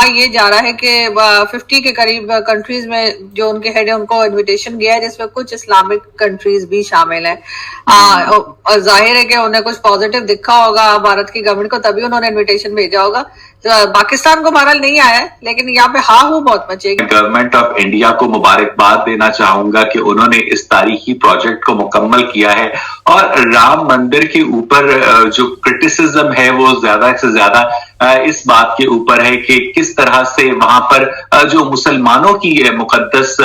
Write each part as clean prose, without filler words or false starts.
कहा ये जा रहा है कि 50 के करीब कंट्रीज में जो उनके हेड है उनको इनविटेशन गया है, जिसमें कुछ इस्लामिक कंट्रीज भी शामिल है। और जाहिर है कि उन्हें कुछ पॉजिटिव दिखा होगा भारत की गवर्नमेंट को, तभी उन्होंने इनविटेशन भेजा होगा। पाकिस्तान को बहरहाल नहीं आया है, लेकिन यहाँ पे हाँ हूँ बहुत मचेगी। गवर्नमेंट ऑफ इंडिया को मुबारकबाद देना चाहूंगा कि उन्होंने इस तारीखी प्रोजेक्ट को मुकम्मल किया है। और राम मंदिर के ऊपर जो क्रिटिसिज्म है वो ज्यादा से ज्यादा इस बात के ऊपर है कि किस तरह से वहां पर जो मुसलमानों की मुकद्दस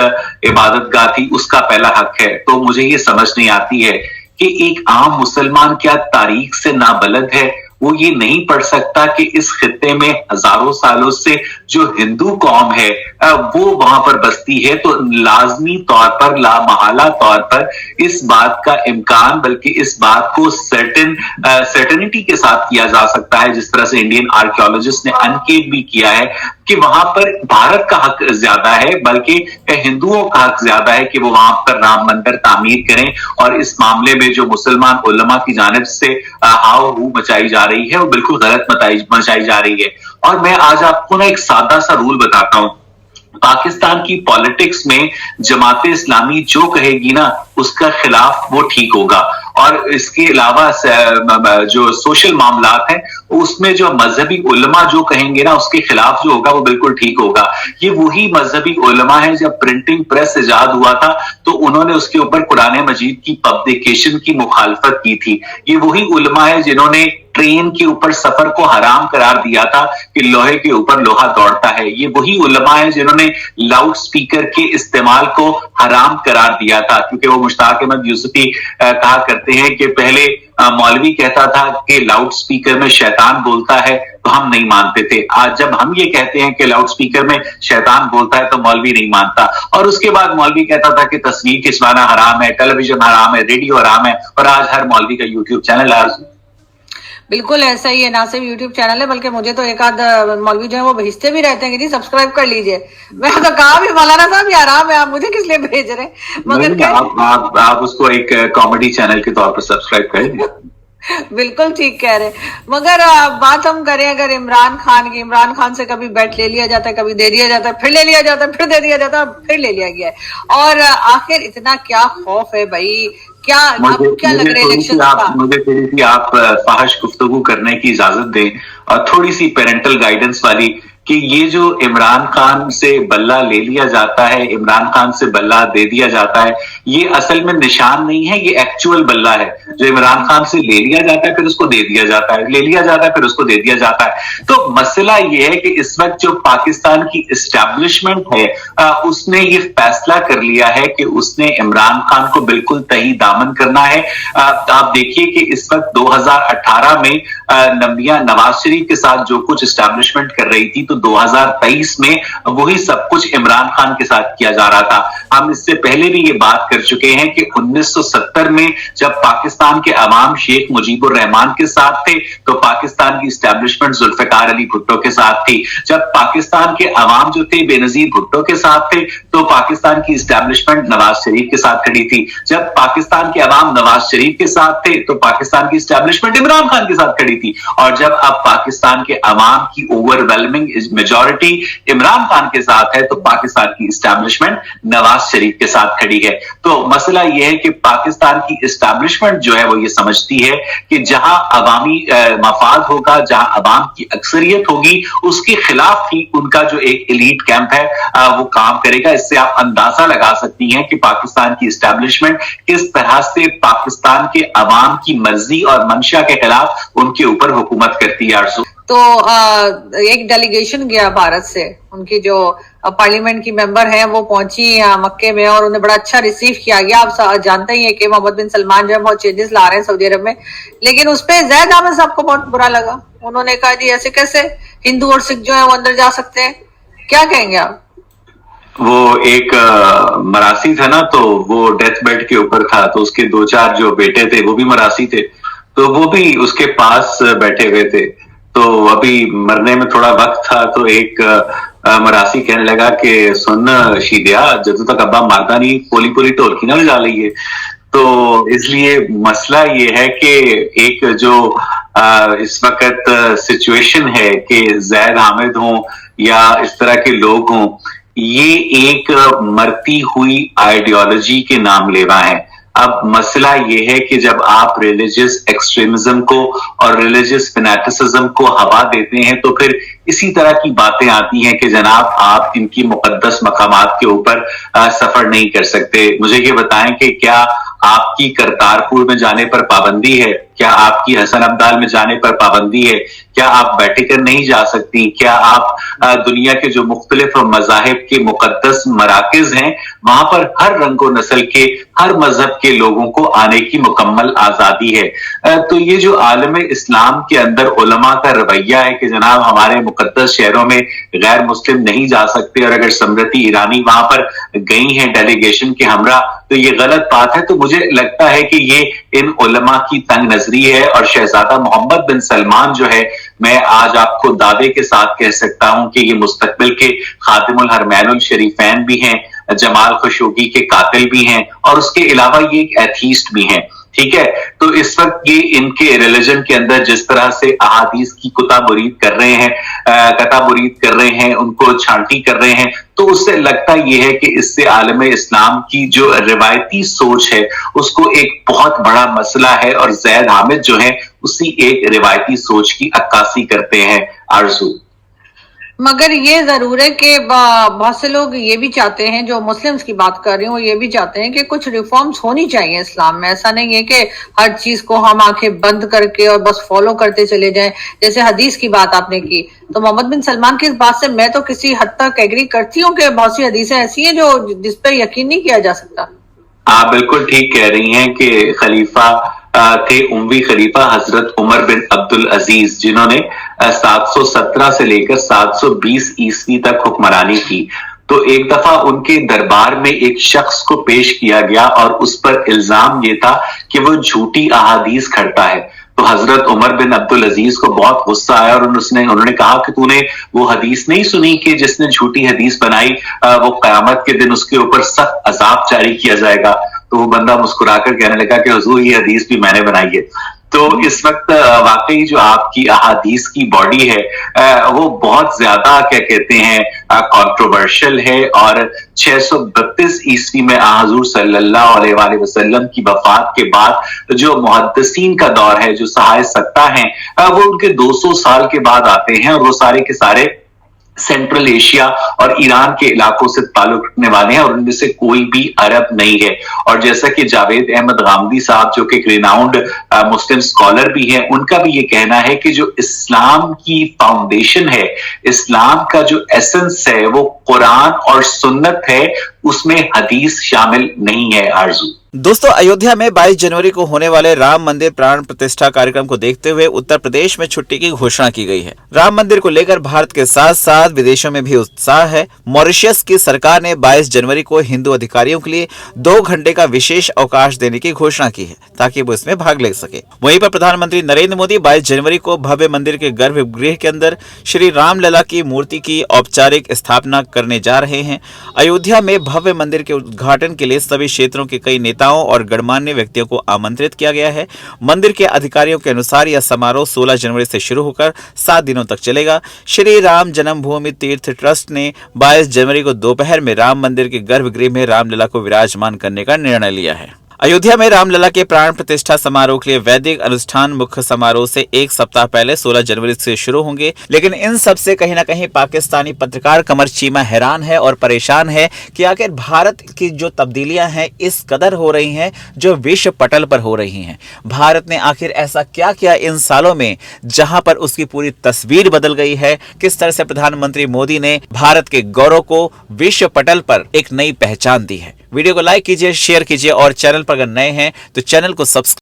इबादतगाह थी उसका पहला हक है। तो मुझे ये समझ नहीं आती है कि एक आम मुसलमान क्या तारीख से नाबलद है, वो ये नहीं पढ़ सकता कि इस खित्ते में हजारों सालों से जो हिंदू कौम है वो वहां पर बसती है। तो लाजमी तौर पर, लामहला तौर पर इस बात का इम्कान, बल्कि इस बात को सर्टेनिटी के साथ किया जा सकता है, जिस तरह से इंडियन आर्कियोलॉजिस्ट ने अनकेट भी किया है कि वहां पर भारत का हक ज्यादा है, बल्कि हिंदुओं का हक ज्यादा है कि वो वहां पर राम मंदिर तामीर करें। और इस मामले में जो मुसलमान उलमा की जानिब से हाव हू मचाई जा रही है वो बिल्कुल गलत मचाई जा रही है। और मैं आज आपको ना एक सादा सा रूल बताता हूं। पाकिस्तान की पॉलिटिक्स में जमाते इस्लामी जो कहेगी ना उसका खिलाफ वो ठीक होगा। और इसके अलावा जो सोशल मामलात हैं उसमें जो मजहबी उलमा जो कहेंगे ना उसके खिलाफ जो होगा वो बिल्कुल ठीक होगा। ये वही मजहबी उलमा है, जब प्रिंटिंग प्रेस इजाद हुआ था तो उन्होंने उसके ऊपर कुरान मजीद की पब्लिकेशन की मुखालफत की थी। ये वही उलमा है जिन्होंने ट्रेन के ऊपर सफर को हराम करार दिया था कि लोहे के ऊपर लोहा दौड़ता है। ये वही उलमा है जिन्होंने लाउड स्पीकर के इस्तेमाल को हराम करार दिया था, क्योंकि वो मुश्ताक अहमद यूसुफी कहा करते हैं कि पहले मौलवी कहता था कि लाउड स्पीकर में शैतान बोलता है तो हम नहीं मानते थे। आज जब हम ये कहते हैं कि लाउड स्पीकर में शैतान बोलता है तो मौलवी नहीं मानता। और उसके बाद मौलवी कहता था कि तस्वीर खिंचवाना हराम है, टेलीविजन हराम है, रेडियो हराम है, और आज हर मौलवी का यूट्यूब चैनल है। बिल्कुल ऐसा ही है, ना सिर्फ यूट्यूब चैनल है बल्कि मुझे तो एक आध मौलवी जो है वो भेजते भी रहते हैं कि जी सब्सक्राइब कर लीजिए। मैं तो कहा भी मौलाना साहब ये आराम है, आप मुझे किस लिए भेज रहे हैं? मगर आप उसको एक कॉमेडी चैनल के तौर पर सब्सक्राइब करें। बिल्कुल ठीक कह रहे। मगर बात हम करें अगर इमरान खान की, इमरान खान से कभी बैट ले लिया जाता है, कभी दे दिया जाता है, फिर ले लिया जाता है, फिर दे दिया जाता है, फिर ले लिया गया है। और आखिर इतना क्या खौफ है भाई? क्या आपको क्या लग रहा है इलेक्शन? मुझे थोड़ी सी आप फाहिश गुफ्तगू करने की इजाजत दें, और थोड़ी सी पेरेंटल गाइडेंस वाली, कि ये जो इमरान खान से बल्ला ले लिया जाता है, इमरान खान से बल्ला दे दिया जाता है, ये असल में निशान नहीं है, ये एक्चुअल बल्ला है जो इमरान खान से ले लिया जाता है फिर उसको दे दिया जाता है, ले लिया जाता है फिर उसको दे दिया जाता है। तो मसला ये है कि इस वक्त जो पाकिस्तान की इस्टेब्लिशमेंट है उसने ये फैसला कर लिया है कि उसने इमरान खान को बिल्कुल तही दामन करना है। आप देखिए कि इस वक्त 2018 में नबिया नवाज शरीफ के साथ जो कुछ इस्टेब्लिशमेंट कर रही थी, तो 2023 में वही सब कुछ इमरान खान के साथ किया जा रहा था। हम इससे पहले भी ये बात कर चुके हैं कि 1970 में जब पाकिस्तान के अवाम शेख मुजीबुर रहमान के साथ थे तो पाकिस्तान की इस्टेब्लिशमेंट जुल्फिकार अली भुट्टो के साथ थी। जब पाकिस्तान के अवाम जो थे बेनजीर भुट्टो के साथ थे तो पाकिस्तान की इस्टेब्लिशमेंट नवाज शरीफ के साथ खड़ी थी। जब पाकिस्तान के अवाम नवाज शरीफ के साथ थे तो पाकिस्तान की इस्टेब्लिशमेंट इमरान खान के साथ खड़ी थी। और जब अब पाकिस्तान के अवाम की ओवरवेलमिंग मेजॉरिटी इमरान खान के साथ है तो पाकिस्तान की इस्टेब्लिशमेंट नवाज शरीफ के साथ खड़ी है। तो मसला यह है कि पाकिस्तान की इस्टेब्लिशमेंट जो है वो ये समझती है कि जहां अवामी मफाद होगा, जहां अवाम की अक्सरियत होगी, उसके खिलाफ ही उनका जो एक एलीट कैंप है वो काम करेगा। इससे आप अंदाजा लगा सकती हैं कि पाकिस्तान की इस्टेब्लिशमेंट किस तरह से पाकिस्तान के अवाम की मर्जी और मंशा के खिलाफ उनके ऊपर हुकूमत करती है। आरज़ू तो एक डेलीगेशन गया भारत से, उनकी जो पार्लियामेंट की मेंबर हैं वो पहुंची मक्के में और उन्हें बड़ा अच्छा रिसीव किया गया। आप जानते ही हैं कि मोहम्मद बिन सलमान जो है बहुत चेंजेस ला रहे हैं सऊदी अरब में, लेकिन उस पर ज़ैद अहमद साहब को बहुत बुरा लगा। उन्होंने कहा जी ऐसे कैसे हिंदू और सिख जो है वो अंदर जा सकते हैं? क्या कहेंगे आप? वो एक मरासी था ना, तो वो डेथ बेड के ऊपर था, तो उसके 2-4 जो बेटे थे वो भी मरासी थे, तो वो भी उसके पास बैठे हुए थे। तो अभी मरने में थोड़ा वक्त था तो एक मरासी कहने लगा कि सुन शीदिया, जब तक अब्बा मारता नहीं पोली पोली ढोलकी ना बजा ली। तो इसलिए मसला ये है कि एक जो इस वक्त सिचुएशन है कि ज़ैद हामिद हों या इस तरह के लोग हों, ये एक मरती हुई आइडियोलॉजी के नाम लेवा है। अब मसला ये है कि जब आप रिलीजियस एक्सट्रीमिज्म को और रिलीजियस फैनेटिसिज्म को हवा देते हैं तो फिर इसी तरह की बातें आती हैं कि जनाब आप इनकी मुकद्दस मकामात के ऊपर सफर नहीं कर सकते। मुझे ये बताएं कि क्या आपकी करतारपुर में जाने पर पाबंदी है? क्या आपकी हसन अब्दाल में जाने पर पाबंदी है? क्या आप वेटिकन नहीं जा सकती? क्या आप दुनिया के जो मुख्तलिफ मज़ाहिब के मुकद्दस मराकिज हैं वहां पर हर रंग व नस्ल के हर मजहब के लोगों को आने की मुकम्मल आजादी है। तो ये जो आलम इस्लाम के अंदर उलमा का रवैया है कि जनाब हमारे मुकद्दस शहरों में गैर मुस्लिम नहीं जा सकते और अगर स्मृति ईरानी वहां पर गई हैं डेलीगेशन के हमरा तो ये गलत बात है। तो मुझे लगता है कि ये इन उलमा की तंग नजरी है और शहजादा मोहम्मद बिन सलमान जो है, मैं आज आपको दावे के साथ कह सकता हूं कि ये मुस्तकबिल के खातिमुल हरमैनुल शरीफैन भी हैं, जमाल खशोगी के कातिल भी हैं और उसके अलावा ये एक एथीस्ट भी हैं। ठीक है, तो इस वक्त ये इनके रिलीजन के अंदर जिस तरह से अहादीस की कता बुरीद कर रहे हैं, उनको छांटी कर रहे हैं, तो उससे लगता ये है कि इससे आलम इस्लाम की जो रिवायती सोच है उसको एक बहुत बड़ा मसला है और जैद हामिद जो है उसी एक रिवायती सोच की अक्कासी करते हैं। आरजू, मगर ये जरूर है कि बहुत से लोग ये भी चाहते हैं, जो मुस्लिम्स की बात कर रही हूँ, ये भी चाहते हैं कि कुछ रिफॉर्म्स होनी चाहिए इस्लाम में। ऐसा नहीं है कि हर चीज को हम आंखें बंद करके और बस फॉलो करते चले जाएं। जैसे हदीस की बात आपने की, तो मोहम्मद बिन सलमान की इस बात से मैं तो किसी हद तक एग्री करती हूँ कि बहुत सी हदीसें ऐसी हैं जो जिस पर यकीन नहीं किया जा सकता। आप बिल्कुल ठीक कह रही हैं कि खलीफा थे उम्वी खलीफा हजरत उमर बिन अब्दुल अजीज, जिन्होंने 717 से लेकर 720 ईस्वी तक हुक्मरानी की। तो एक दफा उनके दरबार में एक शख्स को पेश किया गया और उस पर इल्जाम ये था कि वो झूठी अहादीस खड़ता है। तो हजरत उमर बिन अब्दुल अजीज को बहुत गुस्सा आया और उन्होंने कहा कि तूने वो हदीस नहीं सुनी कि जिसने झूठी हदीस बनाई वो कयामत के दिन उसके ऊपर सख्त अजाब जारी किया जाएगा। तो वो बंदा मुस्कुराकर कहने लगा कि हुजूर ये हदीस भी मैंने बनाई है। तो इस वक्त वाकई जो आपकी अहादीस की बॉडी है वो बहुत ज्यादा क्या कहते हैं कंट्रोवर्शियल है और 632 ईस्वी में हुजूर सल्लल्लाहु अलैहि वसल्लम की वफात के बाद जो मुहद्दिसीन का दौर है, जो सहाय सत्ता है, वो उनके 200 साल के बाद आते हैं और वो सारे के सारे सेंट्रल एशिया और ईरान के इलाकों से ताल्लुक रखने वाले हैं और उनमें से कोई भी अरब नहीं है। और जैसा कि जावेद अहमद गामदी साहब जो कि रिनाउंड मुस्लिम स्कॉलर भी हैं, उनका भी ये कहना है कि जो इस्लाम की फाउंडेशन है, इस्लाम का जो एसेंस है वो कुरान और सुन्नत है, उसमें हदीस शामिल नहीं है। आरजू, दोस्तों, अयोध्या में 22 जनवरी को होने वाले राम मंदिर प्राण प्रतिष्ठा कार्यक्रम को देखते हुए उत्तर प्रदेश में छुट्टी की घोषणा की गई है। राम मंदिर को लेकर भारत के साथ साथ विदेशों में भी उत्साह है। मॉरिशस की सरकार ने 22 जनवरी को हिंदू अधिकारियों के लिए 2 घंटे का विशेष अवकाश देने की घोषणा की है ताकि वो इसमें भाग ले सके। वहीं पर प्रधानमंत्री नरेंद्र मोदी 22 जनवरी को भव्य मंदिर के गर्भगृह के अंदर श्री रामलला की मूर्ति की औपचारिक स्थापना करने जा रहे हैं। अयोध्या में भव्य मंदिर के उद्घाटन के लिए सभी क्षेत्रों के कई नेताओं और गणमान्य व्यक्तियों को आमंत्रित किया गया है। मंदिर के अधिकारियों के अनुसार यह समारोह 16 जनवरी से शुरू होकर 7 दिनों तक चलेगा। श्री राम जन्मभूमि तीर्थ ट्रस्ट ने 22 जनवरी को दोपहर में राम मंदिर के गर्भगृह में रामलला को विराजमान करने का निर्णय लिया है। अयोध्या में रामलला के प्राण प्रतिष्ठा समारोह के लिए वैदिक अनुष्ठान मुख्य समारोह से 1 सप्ताह पहले 16 जनवरी से शुरू होंगे। लेकिन इन सब से कहीं ना कहीं पाकिस्तानी पत्रकार कमर चीमा हैरान है और परेशान है कि आखिर भारत की जो तब्दीलियां हैं इस कदर हो रही हैं जो विश्व पटल पर हो रही हैं। भारत ने आखिर ऐसा क्या किया इन सालों में जहां पर उसकी पूरी तस्वीर बदल गई है। किस तरह से प्रधानमंत्री मोदी ने भारत के गौरव को विश्व पटल पर एक नई पहचान दी है। वीडियो को लाइक कीजिए, शेयर कीजिए और चैनल पर अगर नए हैं तो चैनल को सब्सक्राइब